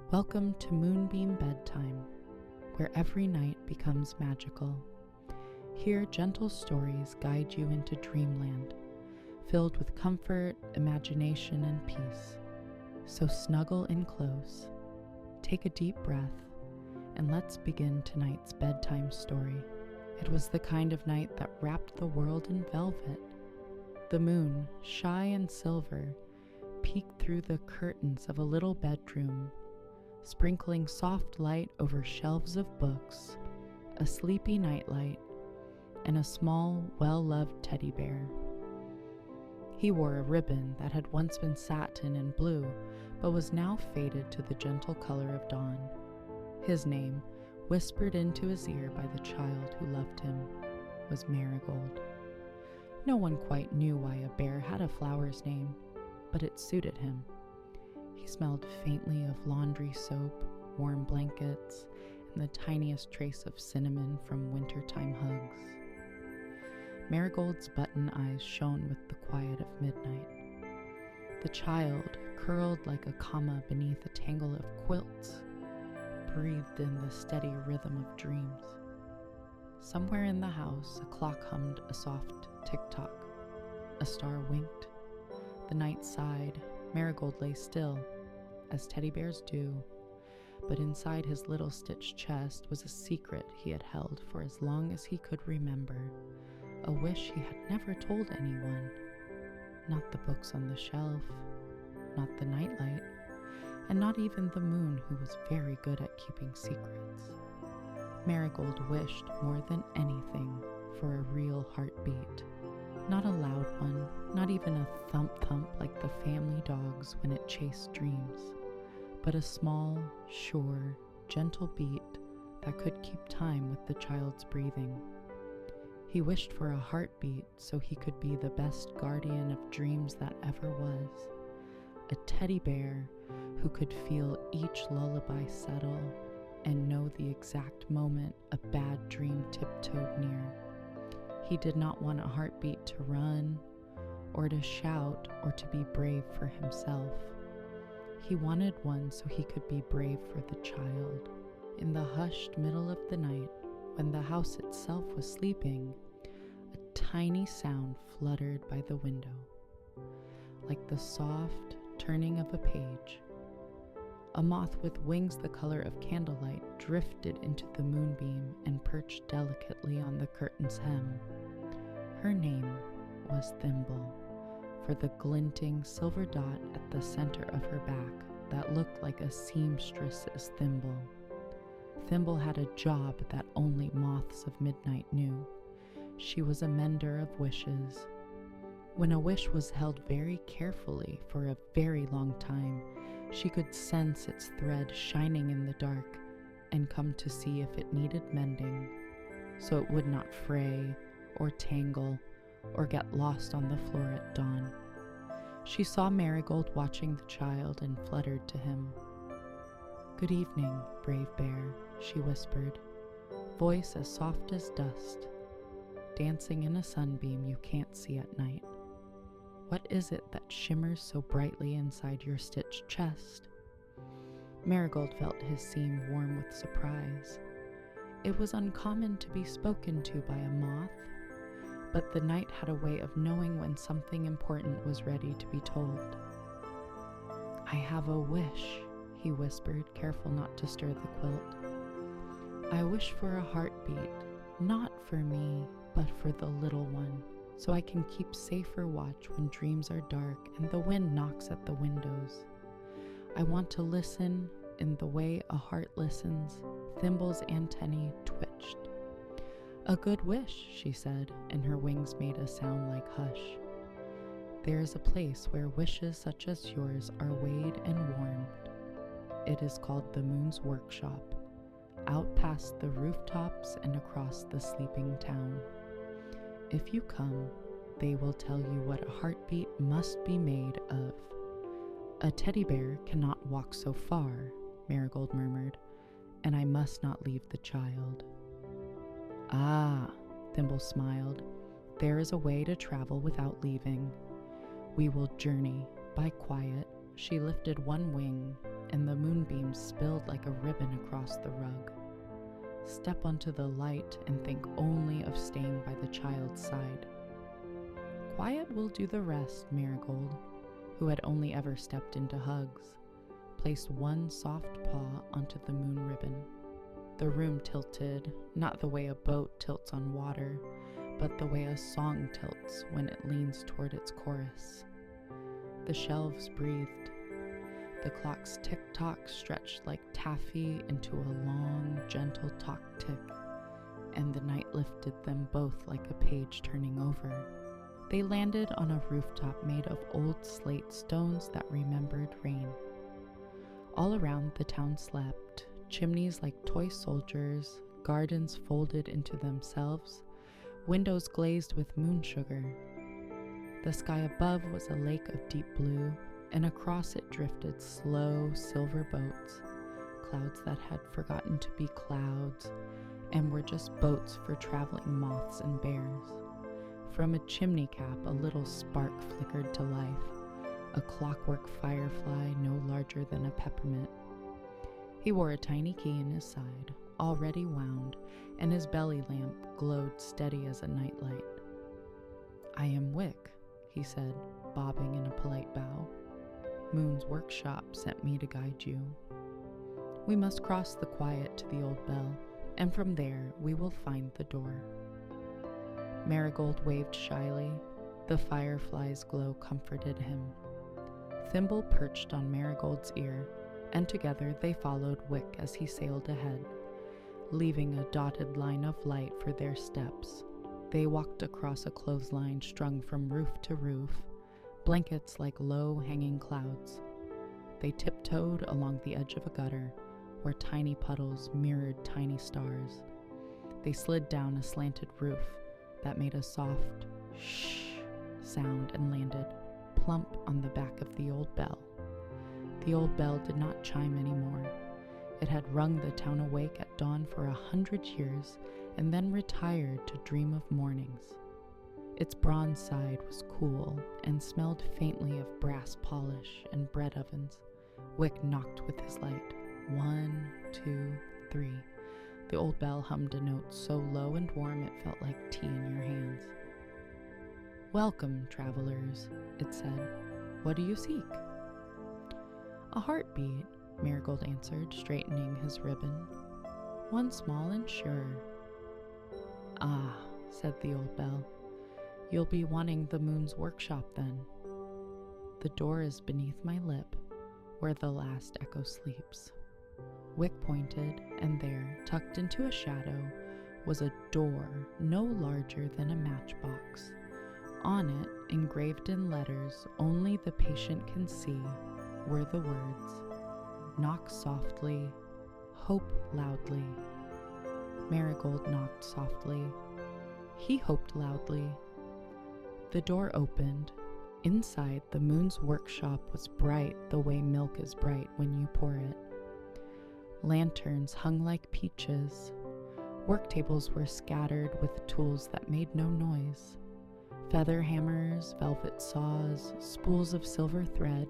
Welcome to Moonbeam Bedtime, where every night becomes magical. Here, gentle stories guide you into dreamland, filled with comfort, imagination, and peace. So snuggle in close, take a deep breath, and let's begin tonight's bedtime story. It was the kind of night that wrapped the world in velvet. The moon, shy and silver, peeked through the curtains of a little bedroom, sprinkling soft light over shelves of books, a sleepy nightlight, and a small, well-loved teddy bear. He wore a ribbon that had once been satin and blue, but was now faded to the gentle color of dawn. His name, whispered into his ear by the child who loved him, was Marigold. No one quite knew why a bear had a flower's name, but it suited him. He smelled faintly of laundry soap, warm blankets, and the tiniest trace of cinnamon from wintertime hugs. Marigold's button eyes shone with the quiet of midnight. The child, curled like a comma beneath a tangle of quilts, breathed in the steady rhythm of dreams. Somewhere in the house, a clock hummed a soft tick-tock. A star winked. The night sighed. Marigold lay still, as teddy bears do, but inside his little stitched chest was a secret he had held for as long as he could remember, a wish he had never told anyone. Not the books on the shelf, not the nightlight, and not even the moon, who was very good at keeping secrets. Marigold wished more than anything for a real heartbeat. Not a loud one, not even a thump-thump like the family dogs when it chased dreams, but a small, sure, gentle beat that could keep time with the child's breathing. He wished for a heartbeat so he could be the best guardian of dreams that ever was. A teddy bear who could feel each lullaby settle and know the exact moment a bad dream tiptoed near. He did not want a heartbeat to run, or to shout, or to be brave for himself. He wanted one so he could be brave for the child. In the hushed middle of the night, when the house itself was sleeping, a tiny sound fluttered by the window, like the soft turning of a page. A moth with wings the color of candlelight drifted into the moonbeam and perched delicately on the curtain's hem. Her name was Thimble, for the glinting silver dot at the center of her back that looked like a seamstress's thimble. Thimble had a job that only moths of midnight knew. She was a mender of wishes. When a wish was held very carefully for a very long time, she could sense its thread shining in the dark and come to see if it needed mending, so it would not fray or tangle or get lost on the floor at dawn. She saw Marigold watching the child and fluttered to him. "Good evening, brave bear," she whispered, voice as soft as dust, dancing in a sunbeam you can't see at night. "What is it that shimmers so brightly inside your stitched chest?" Marigold felt his seam warm with surprise. It was uncommon to be spoken to by a moth, but the night had a way of knowing when something important was ready to be told. "I have a wish," he whispered, careful not to stir the quilt. "I wish for a heartbeat, not for me, but for the little one, so I can keep safer watch when dreams are dark and the wind knocks at the windows. I want to listen in the way a heart listens." Thimble's antennae twitched. "A good wish," she said, and her wings made a sound like hush. "There is a place where wishes such as yours are weighed and warmed. It is called the Moon's Workshop, out past the rooftops and across the sleeping town. If you come, they will tell you what a heartbeat must be made of." "A teddy bear cannot walk so far," Marigold murmured, "and I must not leave the child." "Ah," Thimble smiled, "there is a way to travel without leaving. We will journey by quiet." She lifted one wing and the moonbeams spilled like a ribbon across the rug. Step onto the light and think only of staying by the child's side. Quiet will do the rest, Marigold, who had only ever stepped into hugs, placed one soft paw onto the moon ribbon. The room tilted, not the way a boat tilts on water, but the way a song tilts when it leans toward its chorus. The shelves breathed. The clock's tick-tock stretched like taffy into a long, gentle tock-tick, and the night lifted them both like a page turning over. They landed on a rooftop made of old slate stones that remembered rain. All around the town slept, chimneys like toy soldiers, gardens folded into themselves, windows glazed with moon sugar. The sky above was a lake of deep blue, and across it drifted slow silver boats, clouds that had forgotten to be clouds and were just boats for traveling moths and bears. From a chimney cap, a little spark flickered to life, a clockwork firefly no larger than a peppermint. He wore a tiny key in his side, already wound, and his belly lamp glowed steady as a nightlight. "I am Wick," he said, bobbing in a polite bow. "Moon's workshop sent me to guide you. We must cross the quiet to the old bell, and from there we will find the door." Marigold waved shyly. The firefly's glow comforted him. Thimble perched on Marigold's ear, and together they followed Wick as he sailed ahead, leaving a dotted line of light for their steps. They walked across a clothesline strung from roof to roof, blankets like low-hanging clouds. They tiptoed along the edge of a gutter, where tiny puddles mirrored tiny stars. They slid down a slanted roof that made a soft shh sound and landed plump on the back of the old bell. The old bell did not chime anymore. It had rung the town awake at dawn for 100 years and then retired to dream of mornings. Its bronze side was cool and smelled faintly of brass polish and bread ovens. Wick knocked with his light. 1, 2, 3. The old bell hummed a note so low and warm it felt like tea in your hands. "Welcome, travelers," it said. "What do you seek?" "A heartbeat," Marigold answered, straightening his ribbon. "One small and sure." "Ah," said the old bell. "You'll be wanting the moon's workshop then. The door is beneath my lip, where the last echo sleeps." Wick pointed, and there, tucked into a shadow, was a door no larger than a matchbox. On it, engraved in letters only the patient can see, were the words, "Knock softly, hope loudly." Marigold knocked softly. He hoped loudly. The door opened. Inside, the moon's workshop was bright the way milk is bright when you pour it. Lanterns hung like peaches. Work tables were scattered with tools that made no noise. Feather hammers, velvet saws, spools of silver thread.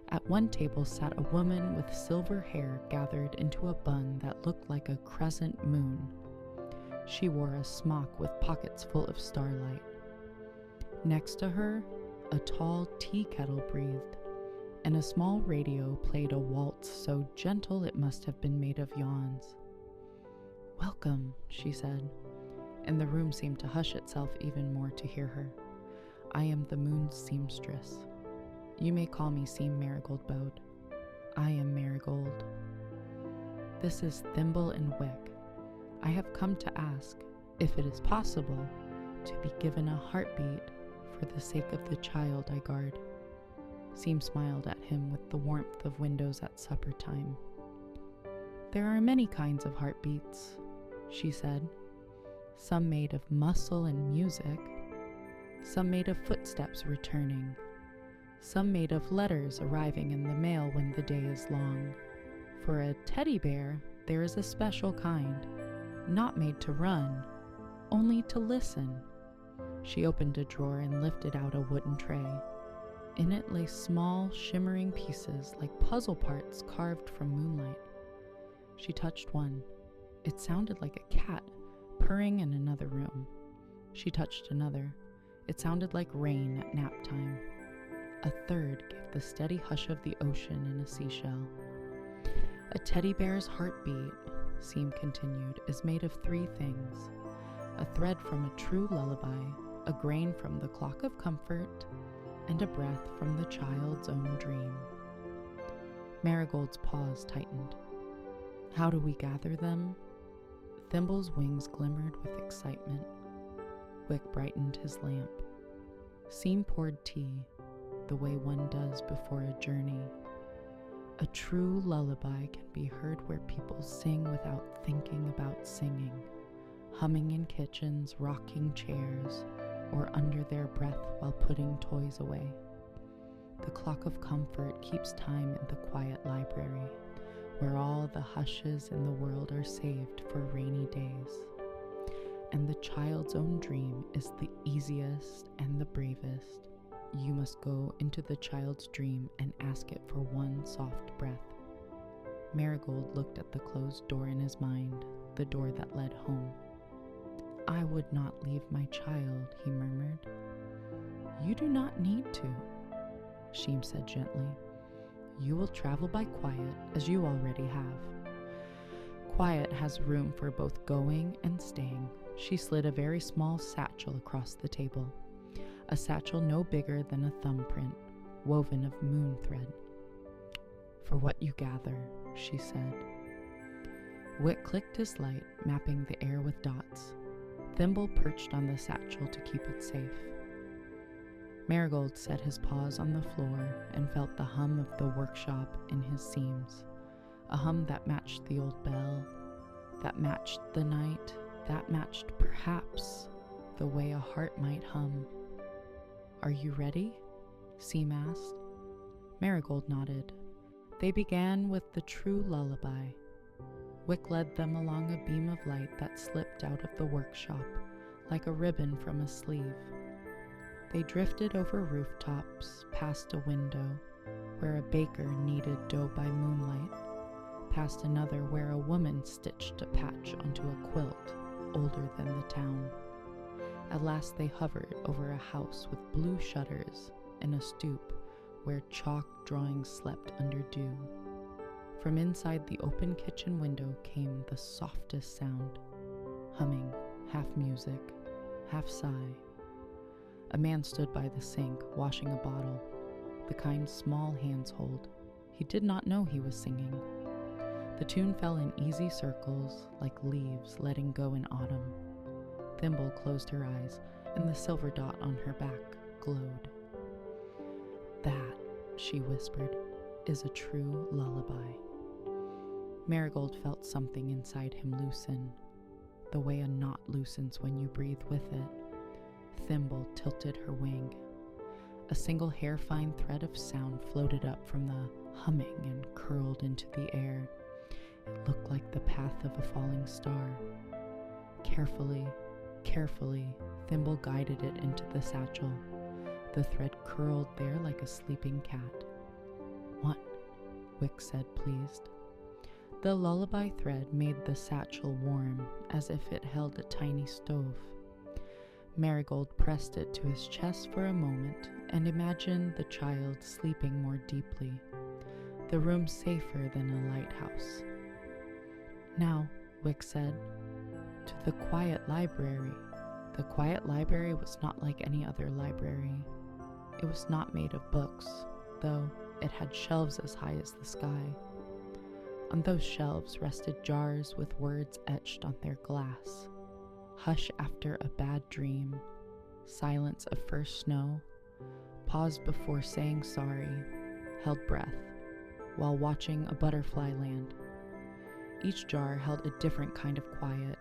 At one table sat a woman with silver hair gathered into a bun that looked like a crescent moon. She wore a smock with pockets full of starlight. Next to her, a tall tea kettle breathed, and a small radio played a waltz so gentle it must have been made of yawns. "Welcome," she said, and the room seemed to hush itself even more to hear her. "I am the moon's seamstress. You may call me Seam Marigold Bowed. I am Marigold. This is Thimble and Wick. I have come to ask, if it is possible, to be given a heartbeat for the sake of the child I guard." Seam smiled at him with the warmth of windows at supper time. "There are many kinds of heartbeats," she said. "Some made of muscle and music, some made of footsteps returning, some made of letters arriving in the mail when the day is long. For a teddy bear, there is a special kind, not made to run, only to listen." She opened a drawer and lifted out a wooden tray. In it lay small, shimmering pieces like puzzle parts carved from moonlight. She touched one. It sounded like a cat purring in another room. She touched another. It sounded like rain at nap time. A third gave the steady hush of the ocean in a seashell. A teddy bear's heartbeat, Seam continued, is made of 3 things: a thread from a true lullaby, a grain from the clock of comfort, and a breath from the child's own dream. Marigold's paws tightened. How do we gather them? Thimble's wings glimmered with excitement. Wick brightened his lamp. Seam poured tea, the way one does before a journey. A true lullaby can be heard where people sing without thinking about singing, humming in kitchens, rocking chairs, or under their breath while putting toys away. The clock of comfort keeps time in the quiet library, where all the hushes in the world are saved for rainy days. And the child's own dream is the easiest and the bravest. You must go into the child's dream and ask it for one soft breath. Marigold looked at the closed door in his mind, the door that led home. I would not leave my child, he murmured. You do not need to, Sheem said gently. You will travel by quiet, as you already have. Quiet has room for both going and staying. She slid a very small satchel across the table, a satchel no bigger than a thumbprint, woven of moon thread. For what you gather, she said. Wick clicked his light, mapping the air with dots. Thimble perched on the satchel to keep it safe. Marigold set his paws on the floor and felt the hum of the workshop in his seams, a hum that matched the old bell, that matched the night, that matched, perhaps, the way a heart might hum. Are you ready? Seam asked. Marigold nodded. They began with the true lullaby. Wick led them along a beam of light that slipped out of the workshop, like a ribbon from a sleeve. They drifted over rooftops, past a window, where a baker kneaded dough by moonlight, past another where a woman stitched a patch onto a quilt older than the town. At last they hovered over a house with blue shutters and a stoop where chalk drawings slept under dew. From inside the open kitchen window came the softest sound, humming, half music, half sigh. A man stood by the sink, washing a bottle, the kind small hands hold. He did not know he was singing. The tune fell in easy circles, like leaves letting go in autumn. Thimble closed her eyes, and the silver dot on her back glowed. That, she whispered, is a true lullaby. Marigold felt something inside him loosen, the way a knot loosens when you breathe with it. Thimble tilted her wing. A single hair-fine thread of sound floated up from the humming and curled into the air. It looked like the path of a falling star. Carefully, Thimble guided it into the satchel. The thread curled there like a sleeping cat. What? Wick said, pleased. The lullaby thread made the satchel warm, as if it held a tiny stove. Marigold pressed it to his chest for a moment and imagined the child sleeping more deeply, the room safer than a lighthouse. Now, Wick said, to the quiet library. The quiet library was not like any other library. It was not made of books, though it had shelves as high as the sky. On those shelves rested jars with words etched on their glass. Hush after a bad dream, silence of first snow, pause before saying sorry, held breath, while watching a butterfly land. Each jar held a different kind of quiet,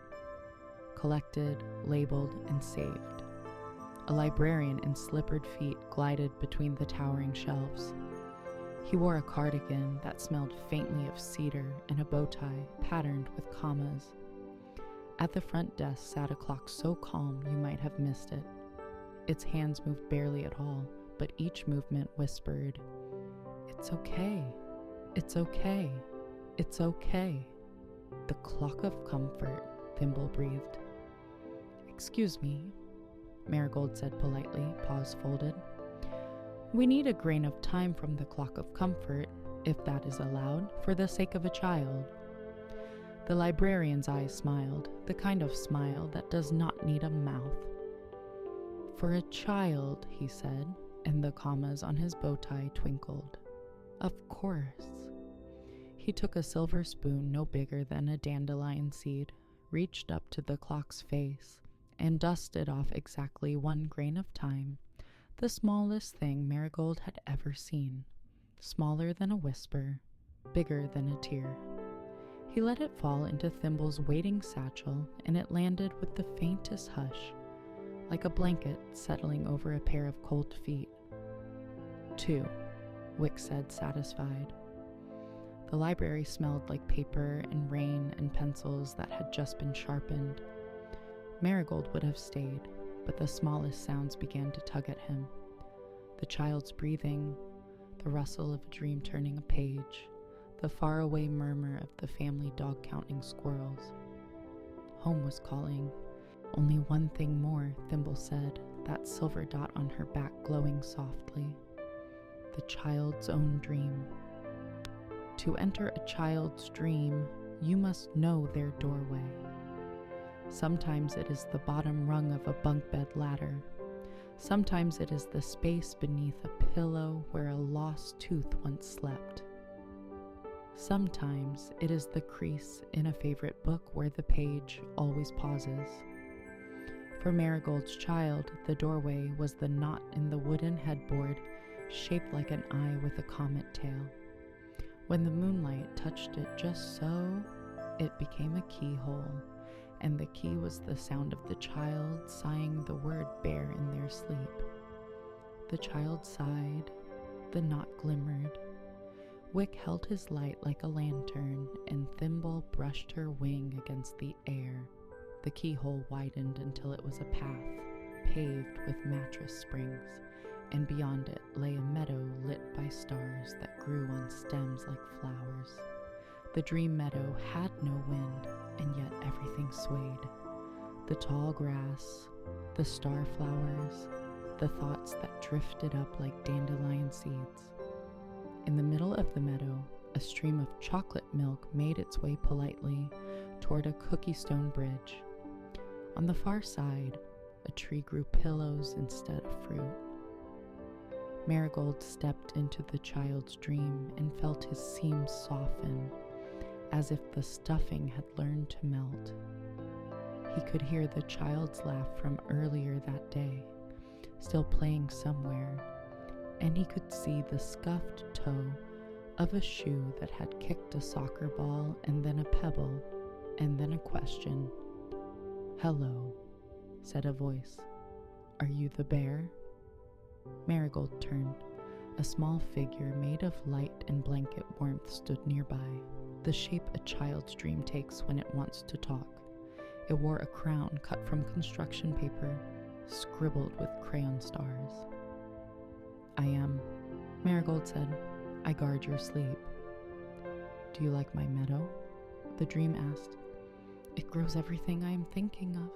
collected, labeled, and saved. A librarian in slippered feet glided between the towering shelves. He wore a cardigan that smelled faintly of cedar and a bow tie patterned with commas. At the front desk sat a clock so calm you might have missed it. Its hands moved barely at all, but each movement whispered, "It's okay, it's okay, it's okay." "The clock of comfort," Thimble breathed. "Excuse me," Marigold said politely, paws folded. "We need a grain of time from the clock of comfort, if that is allowed, for the sake of a child." The librarian's eyes smiled, the kind of smile that does not need a mouth. "For a child," he said, and the commas on his bow tie twinkled. "Of course." He took a silver spoon no bigger than a dandelion seed, reached up to the clock's face, and dusted off exactly one grain of time, the smallest thing Marigold had ever seen, smaller than a whisper, bigger than a tear. He let it fall into Thimble's waiting satchel, and it landed with the faintest hush, like a blanket settling over a pair of cold feet. "2," Wick said, satisfied. The library smelled like paper and rain and pencils that had just been sharpened. Marigold would have stayed, but the smallest sounds began to tug at him. The child's breathing, the rustle of a dream turning a page, the faraway murmur of the family dog counting squirrels. Home was calling. Only one thing more, Thimble said, that silver dot on her back glowing softly. The child's own dream. To enter a child's dream, you must know their doorway. Sometimes it is the bottom rung of a bunk bed ladder. Sometimes it is the space beneath a pillow where a lost tooth once slept. Sometimes it is the crease in a favorite book where the page always pauses. For Marigold's child, the doorway was the knot in the wooden headboard shaped like an eye with a comet tail. When the moonlight touched it just so, it became a keyhole, and the key was the sound of the child sighing the word bear in their sleep. The child sighed, the knot glimmered. Wick held his light like a lantern, and Thimble brushed her wing against the air. The keyhole widened until it was a path, paved with mattress springs, and beyond it lay a meadow lit by stars that grew on stems like flowers. The dream meadow had no wind, and yet everything swayed. The tall grass, the star flowers, the thoughts that drifted up like dandelion seeds. In the middle of the meadow, a stream of chocolate milk made its way politely toward a cookie stone bridge. On the far side, a tree grew pillows instead of fruit. Marigold stepped into the child's dream and felt his seams soften, as if the stuffing had learned to melt. He could hear the child's laugh from earlier that day, still playing somewhere, and he could see the scuffed toe of a shoe that had kicked a soccer ball and then a pebble and then a question. "Hello," said a voice. "Are you the bear?" Marigold turned. A small figure made of light and blanket warmth stood nearby, the shape a child's dream takes when it wants to talk. It wore a crown cut from construction paper, scribbled with crayon stars. "I am," Marigold said. "I guard your sleep." "Do you like my meadow?" the dream asked. "It grows everything I am thinking of,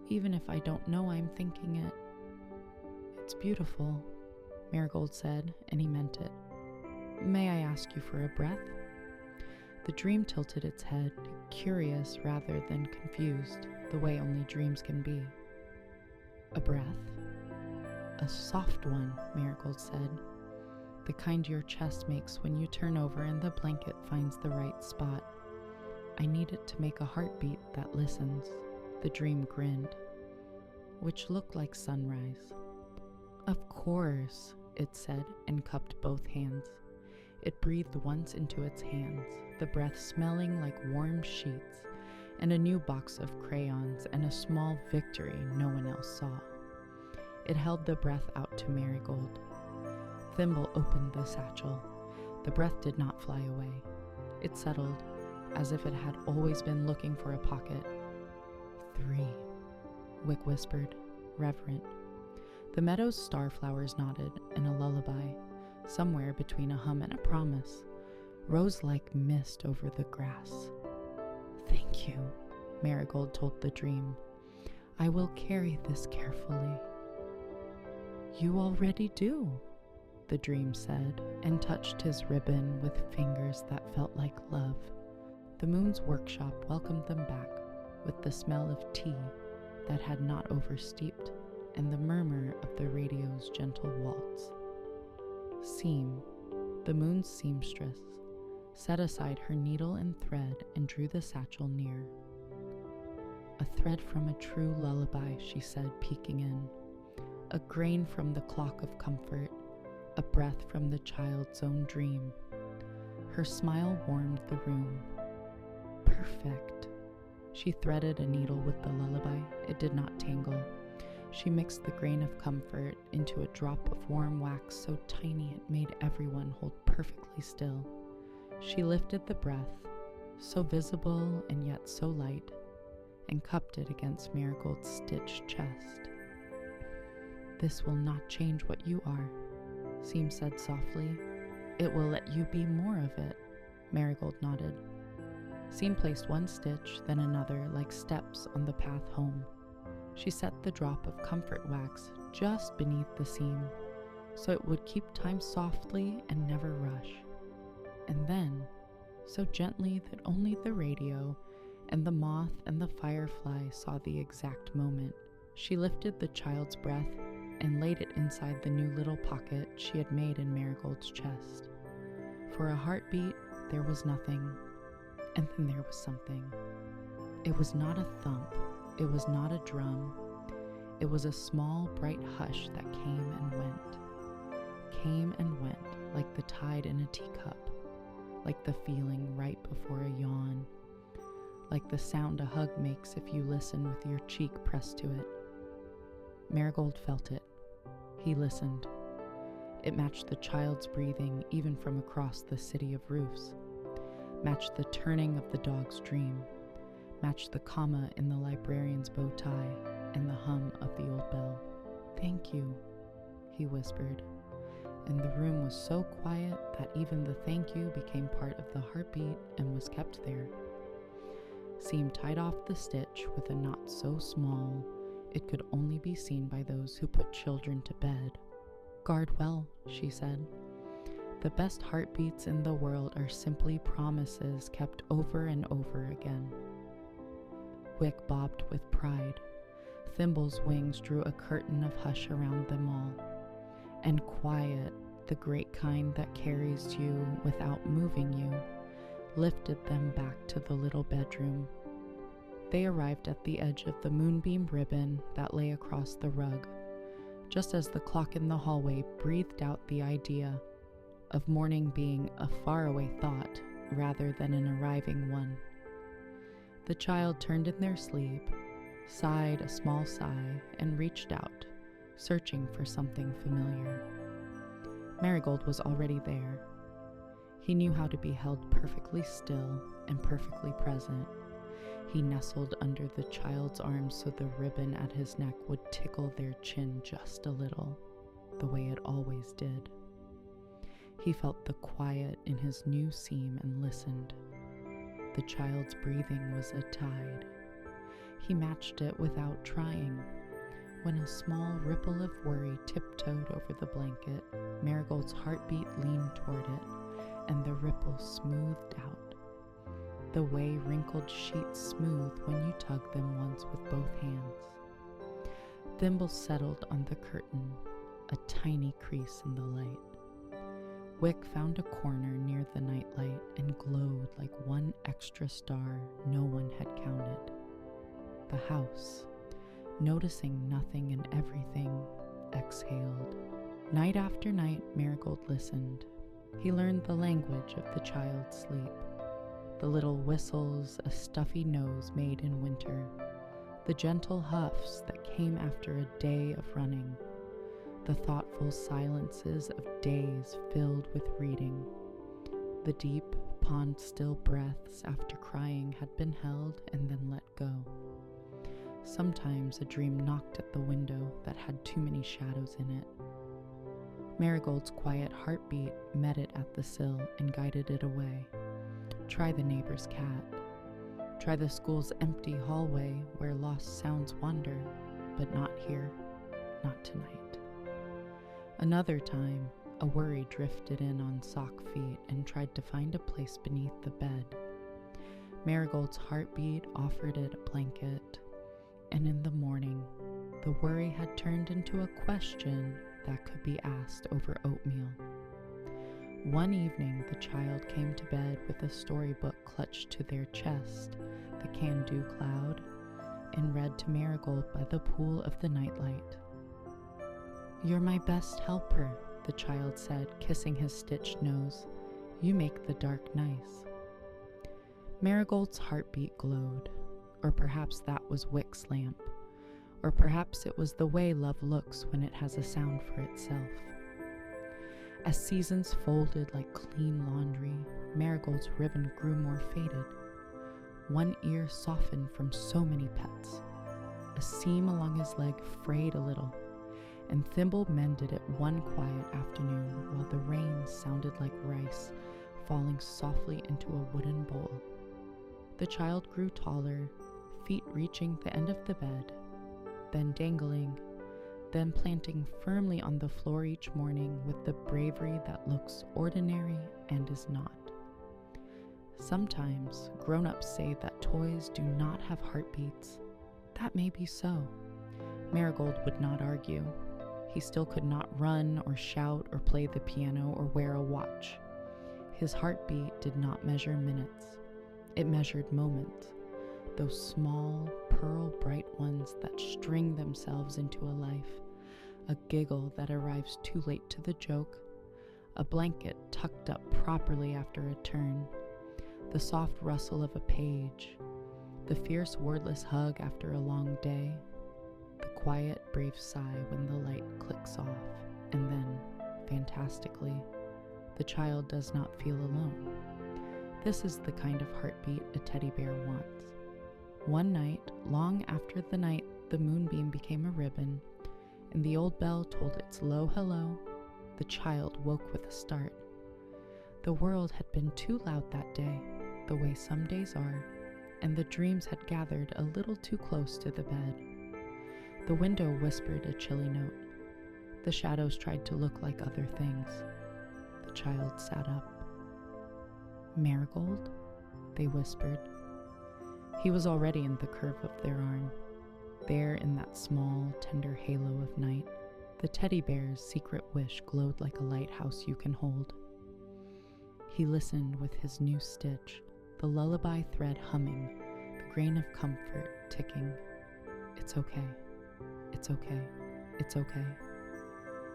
even if I don't know I am thinking it." "It's beautiful," Marigold said, and he meant it. "May I ask you for a breath?" The dream tilted its head, curious rather than confused, the way only dreams can be. "A breath?" "A soft one," Marigold said. "The kind your chest makes when you turn over and the blanket finds the right spot. I need it to make a heartbeat that listens." The dream grinned, which looked like sunrise. "Of course," it said, and cupped both hands. It breathed once into its hands, the breath smelling like warm sheets, and a new box of crayons and a small victory no one else saw. It held the breath out to Marigold. Thimble opened the satchel. The breath did not fly away. It settled, as if it had always been looking for a pocket. 3, Wick whispered, reverent. The meadow's starflowers nodded, and a lullaby, somewhere between a hum and a promise, rose like mist over the grass. "Thank you," Marigold told the dream. "I will carry this carefully." "You already do," the dream said, and touched his ribbon with fingers that felt like love. The moon's workshop welcomed them back with the smell of tea that had not oversteeped and the murmur of the radio's gentle waltz. Seam, the moon's seamstress, set aside her needle and thread and drew the satchel near. "A thread from a true lullaby," she said, peeking in. "A grain from the clock of comfort, a breath from the child's own dream." Her smile warmed the room. "Perfect." She threaded a needle with the lullaby. It did not tangle. She mixed the grain of comfort into a drop of warm wax so tiny it made everyone hold perfectly still. She lifted the breath, so visible and yet so light, and cupped it against Marigold's stitched chest. "This will not change what you are," Seam said softly. "It will let you be more of it," Marigold nodded. Seam placed one stitch, then another, like steps on the path home. She set the drop of comfort wax just beneath the seam, so it would keep time softly and never rush. And then, so gently that only the radio and the moth and the firefly saw the exact moment, she lifted the child's breath and laid it inside the new little pocket she had made in Marigold's chest. For a heartbeat, there was nothing, and then there was something. It was not a thump, it was not a drum, it was a small, bright hush that came and went, like the tide in a teacup, like the feeling right before a yawn, like the sound a hug makes if you listen with your cheek pressed to it. Marigold felt it. He listened. It matched the child's breathing even from across the city of roofs, matched the turning of the dog's dream, matched the comma in the librarian's bow tie and the hum of the old bell. "Thank you," he whispered, and the room was so quiet that even the thank you became part of the heartbeat and was kept there. Seam tied off the stitch with a knot so small it could only be seen by those who put children to bed. "Guard well," she said. "The best heartbeats in the world are simply promises kept over and over again." Wick bobbed with pride. Thimble's wings drew a curtain of hush around them all. And quiet, the great kind that carries you without moving you, lifted them back to the little bedroom. They arrived at the edge of the moonbeam ribbon that lay across the rug, just as the clock in the hallway breathed out the idea of morning being a faraway thought rather than an arriving one. The child turned in their sleep, sighed a small sigh, and reached out, searching for something familiar. Marigold was already there. He knew how to be held perfectly still and perfectly present. He nestled under the child's arms so the ribbon at his neck would tickle their chin just a little, the way it always did. He felt the quiet in his new seam and listened. The child's breathing was a tide. He matched it without trying. When a small ripple of worry tiptoed over the blanket, Marigold's heartbeat leaned toward it, and the ripple smoothed out, the way wrinkled sheets smooth when you tug them once with both hands. Thimble settled on the curtain, a tiny crease in the light. Wick found a corner near the nightlight and glowed like one extra star no one had counted. The house, noticing nothing and everything, exhaled. Night after night, Marigold listened. He learned the language of the child's sleep. The little whistles a stuffy nose made in winter. The gentle huffs that came after a day of running. The thoughtful silences of days filled with reading. The deep, pond-still breaths after crying had been held and then let go. Sometimes a dream knocked at the window that had too many shadows in it. Marigold's quiet heartbeat met it at the sill and guided it away. Try the neighbor's cat. Try the school's empty hallway where lost sounds wander, but not here, not tonight. Another time, a worry drifted in on sock feet and tried to find a place beneath the bed. Marigold's heartbeat offered it a blanket, and in the morning, the worry had turned into a question that could be asked over oatmeal. One evening, the child came to bed with a storybook clutched to their chest, the can-do cloud, and read to Marigold by the pool of the nightlight. "You're my best helper," the child said, kissing his stitched nose. "You make the dark nice." Marigold's heartbeat glowed, or perhaps that was Wick's lamp, or perhaps it was the way love looks when it has a sound for itself. As seasons folded like clean laundry, Marigold's ribbon grew more faded. One ear softened from so many pets. A seam along his leg frayed a little, and Thimble mended it one quiet afternoon while the rain sounded like rice falling softly into a wooden bowl. The child grew taller, feet reaching the end of the bed, then dangling, then planting firmly on the floor each morning with the bravery that looks ordinary and is not. Sometimes grown-ups say that toys do not have heartbeats. That may be so. Marigold would not argue. He still could not run or shout or play the piano or wear a watch. His heartbeat did not measure minutes. It measured moments, those small, pearl-bright ones that string themselves into a life, a giggle that arrives too late to the joke, a blanket tucked up properly after a turn, the soft rustle of a page, the fierce wordless hug after a long day, the quiet, brave sigh when the light clicks off, and then, fantastically, the child does not feel alone. This is the kind of heartbeat a teddy bear wants. One night, long after the night the moonbeam became a ribbon, and the old bell told its low hello, the child woke with a start. The world had been too loud that day, the way some days are, and the dreams had gathered a little too close to the bed. The window whispered a chilly note. The shadows tried to look like other things. The child sat up. "Marigold?" they whispered. He was already in the curve of their arm. There in that small, tender halo of night, the teddy bear's secret wish glowed like a lighthouse you can hold. He listened with his new stitch, the lullaby thread humming, the grain of comfort ticking. It's okay. It's okay. It's okay.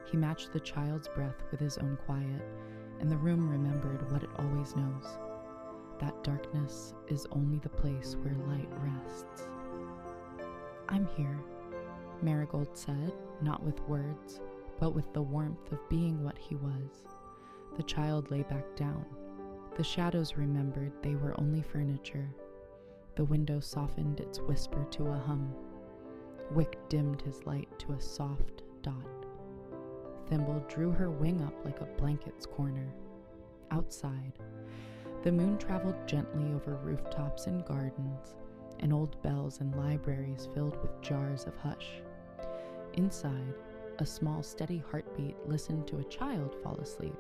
He matched the child's breath with his own quiet, and the room remembered what it always knows. That darkness is only the place where light rests. "I'm here," Marigold said, not with words, but with the warmth of being what he was. The child lay back down. The shadows remembered they were only furniture. The window softened its whisper to a hum. Wick dimmed his light to a soft dot. Thimble drew her wing up like a blanket's corner. Outside, the moon traveled gently over rooftops and gardens, and old bells and libraries filled with jars of hush. Inside, a small steady heartbeat listened to a child fall asleep.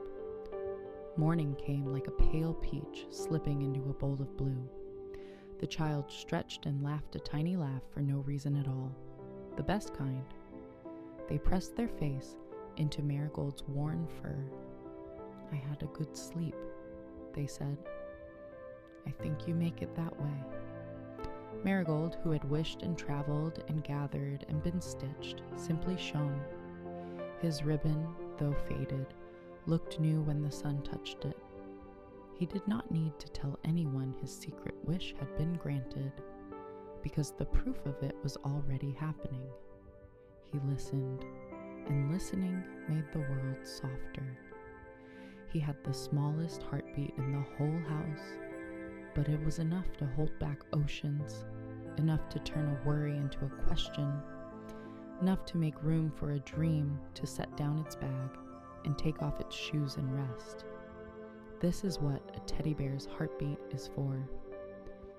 Morning came like a pale peach slipping into a bowl of blue. The child stretched and laughed a tiny laugh for no reason at all. The best kind. They pressed their face into Marigold's worn fur. "I had a good sleep," they said. "I think you make it that way." Marigold, who had wished and traveled and gathered and been stitched, simply shone. His ribbon, though faded, looked new when the sun touched it. He did not need to tell anyone his secret wish had been granted, because the proof of it was already happening. He listened, and listening made the world softer. He had the smallest heartbeat in the whole house, but it was enough to hold back oceans, enough to turn a worry into a question, enough to make room for a dream to set down its bag and take off its shoes and rest. This is what a teddy bear's heartbeat is for.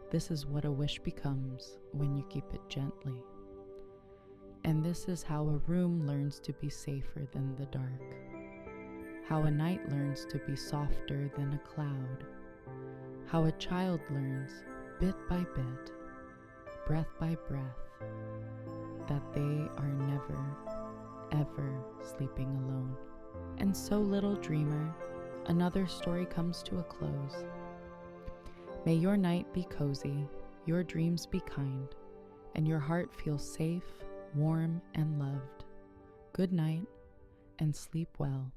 This is what a wish becomes when you keep it gently. And this is how a room learns to be safer than the dark. How a night learns to be softer than a cloud. How a child learns, bit by bit, breath by breath, that they are never, ever sleeping alone. And so, little dreamer, another story comes to a close. May your night be cozy, your dreams be kind, and your heart feel safe, warm, and loved. Good night, and sleep well.